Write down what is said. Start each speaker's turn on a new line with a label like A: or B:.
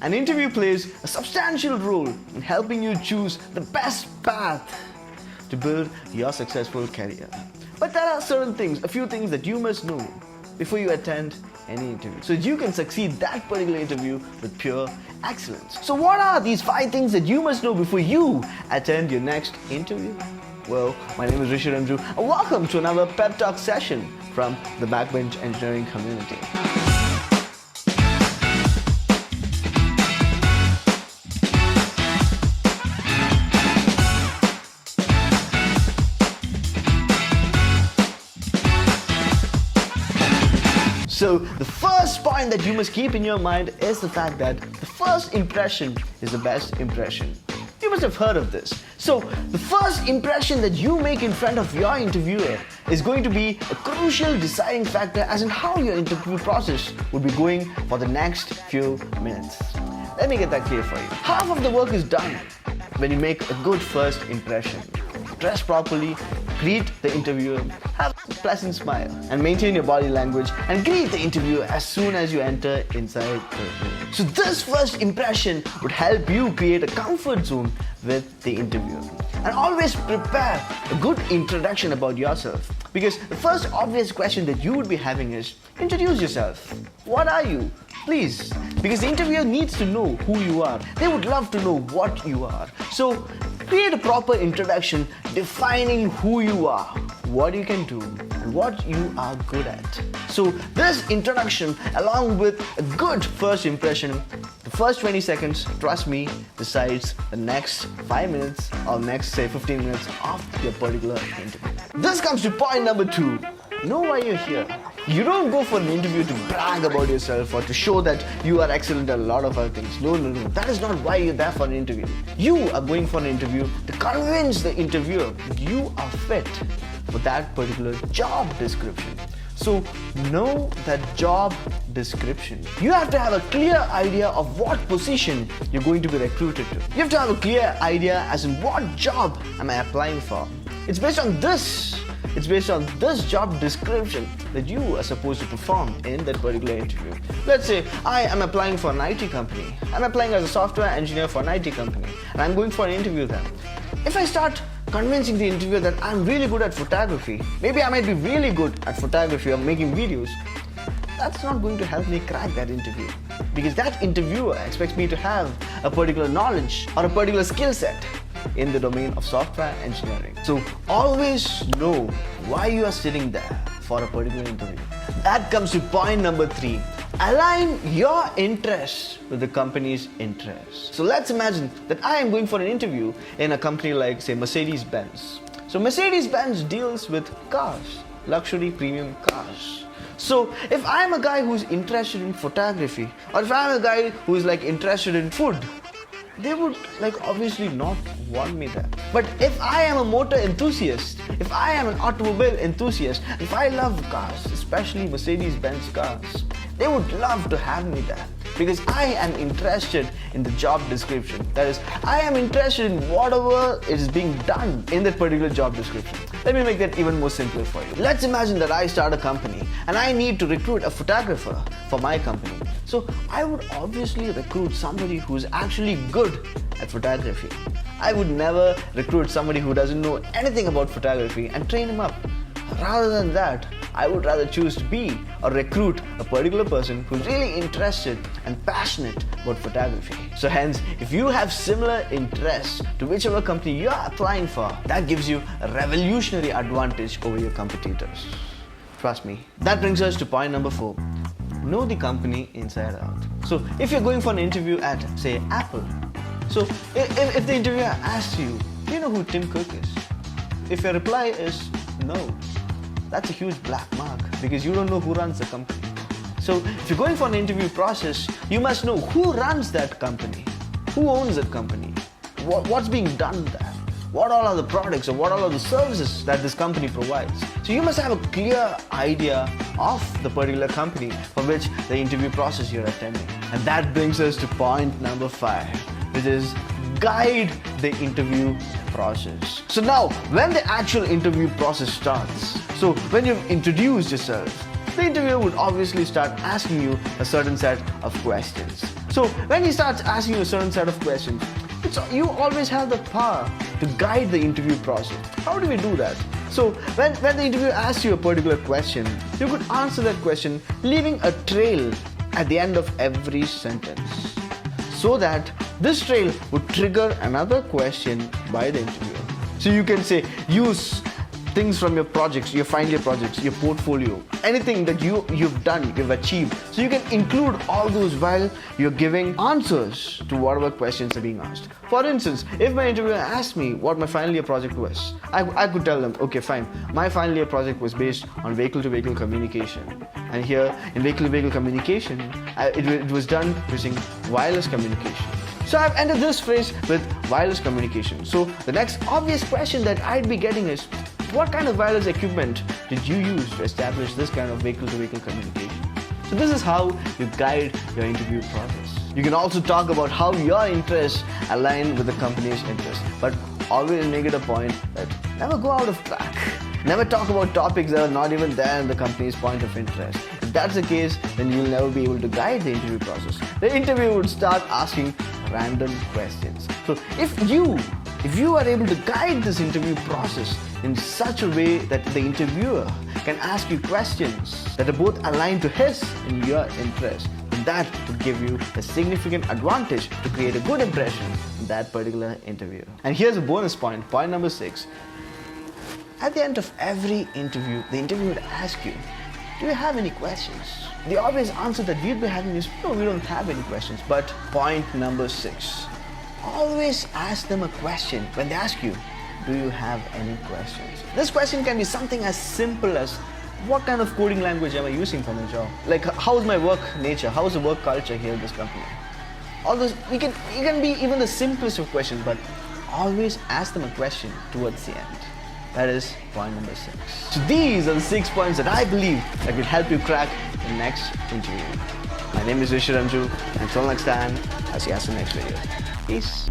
A: An interview plays a substantial role in helping you choose the best path to build your successful career. But there are a few things that you must know before you attend any interview, so that you can succeed that particular interview with pure excellence. So what are these 5 things that you must know before you attend your next interview? Well, my name is Rishi Remju and welcome to another pep talk session from the Backbench engineering community. So the first point that you must keep in your mind is the fact that the first impression is the best impression. You must have heard of this. So the first impression that you make in front of your interviewer is going to be a crucial deciding factor as in how your interview process would be going for the next few minutes. Let me get that clear for you. Half of the work is done when you make a good first impression. Dress properly, greet the interviewer, have a pleasant smile, and maintain your body language and greet the interviewer as soon as you enter inside the room. So this first impression would help you create a comfort zone with the interviewer. And always prepare a good introduction about yourself, because the first obvious question that you would be having is, introduce yourself. What are you? Please, because the interviewer needs to know who you are. They would love to know what you are. So create a proper introduction defining who you are, what you can do, and what you are good at. So this introduction, along with a good first impression, the first 20 seconds, trust me, decides the next 5 minutes or next, say, 15 minutes of your particular interview. This comes to point number 2. Know why you're here. You don't go for an interview to brag about yourself or to show that you are excellent at a lot of other things. No. That is not why you're there for an interview. You are going for an interview to convince the interviewer that you are fit for that particular job description. So know that job description. You have to have a clear idea of what position you're going to be recruited to. You have to have a clear idea as in what job am I applying for. It's based on this job description that you are supposed to perform in that particular interview. Let's say I am applying for an IT company. I'm applying as a software engineer for an IT company and I'm going for an interview there. If I start convincing the interviewer that I'm really good at photography, maybe I might be really good at photography or making videos, that's not going to help me crack that interview, because that interviewer expects me to have a particular knowledge or a particular skill set in the domain of software engineering. So always know why you are sitting there for a particular interview. That comes to point number 3. Align your interests with the company's interests. So let's imagine that I am going for an interview in a company like, say, Mercedes-Benz. So Mercedes-Benz deals with cars, luxury premium cars. So if I'm a guy who's interested in photography, or if I'm a guy who is interested in food, they would obviously not want me there. But if I am a motor enthusiast, if I am an automobile enthusiast, if I love cars, especially Mercedes-Benz cars, they would love to have me there, because I am interested in the job description. That is, I am interested in whatever is being done in that particular job description. Let me make that even more simpler for you. Let's imagine that I start a company and I need to recruit a photographer for my company. So I would obviously recruit somebody who's actually good at photography. I would never recruit somebody who doesn't know anything about photography and train him up. Rather than that, I would rather choose to be or recruit a particular person who's really interested and passionate about photography. So hence, if you have similar interests to whichever company you're applying for, that gives you a revolutionary advantage over your competitors. Trust me. That brings us to point number 4. Know the company inside out. So if you're going for an interview at, say, Apple, so if the interviewer asks you, do you know who Tim Cook is? If your reply is no, that's a huge black mark, because you don't know who runs the company. So if you're going for an interview process, you must know who runs that company, who owns that company, what's being done there, what all are the products or what all are the services that this company provides. So you must have a clear idea of the particular company for which the interview process you're attending. And that brings us to point number 5, which is guide the interview process. So now, when the actual interview process starts, so when you've introduced yourself, the interviewer would obviously start asking you a certain set of questions. So when he starts asking you a certain set of questions, you always have the power to guide the interview process. How do we do that? So when the interviewer asks you a particular question, you could answer that question leaving a trail at the end of every sentence, so that this trail would trigger another question by the interviewer. So you can say, use things from your projects, your final year projects, your portfolio, anything that you've done, you've achieved. So you can include all those while you're giving answers to whatever questions are being asked. For instance, if my interviewer asked me what my final year project was, I could tell them, okay, fine, my final year project was based on vehicle-to-vehicle communication. And here in vehicle-to-vehicle communication, it was done using wireless communication. So I've ended this phrase with wireless communication. So the next obvious question that I'd be getting is, what kind of wireless equipment did you use to establish this kind of vehicle-to-vehicle communication? So this is how you guide your interview process. You can also talk about how your interests align with the company's interests, but always make it a point that never go out of track. Never talk about topics that are not even there in the company's point of interest. If that's the case, then you'll never be able to guide the interview process. The interviewer would start asking random questions. So if you are able to guide this interview process in such a way that the interviewer can ask you questions that are both aligned to his and your interest, that would give you a significant advantage to create a good impression in that particular interview. And here's a bonus point, point number 6. At the end of every interview, the interviewer would ask you, do you have any questions? The obvious answer that we'd be having is, no, we don't have any questions. But point number 6, always ask them a question when they ask you, do you have any questions? This question can be something as simple as, what kind of coding language am I using for my job? Like, how's my work nature? How's the work culture here in this company? All those, it can be even the simplest of questions, but always ask them a question towards the end. That is point number 6. So these are the 6 points that I believe that will help you crack the next interview. My name is Rishi Remju. Until next time, I'll see you in the next video. Peace.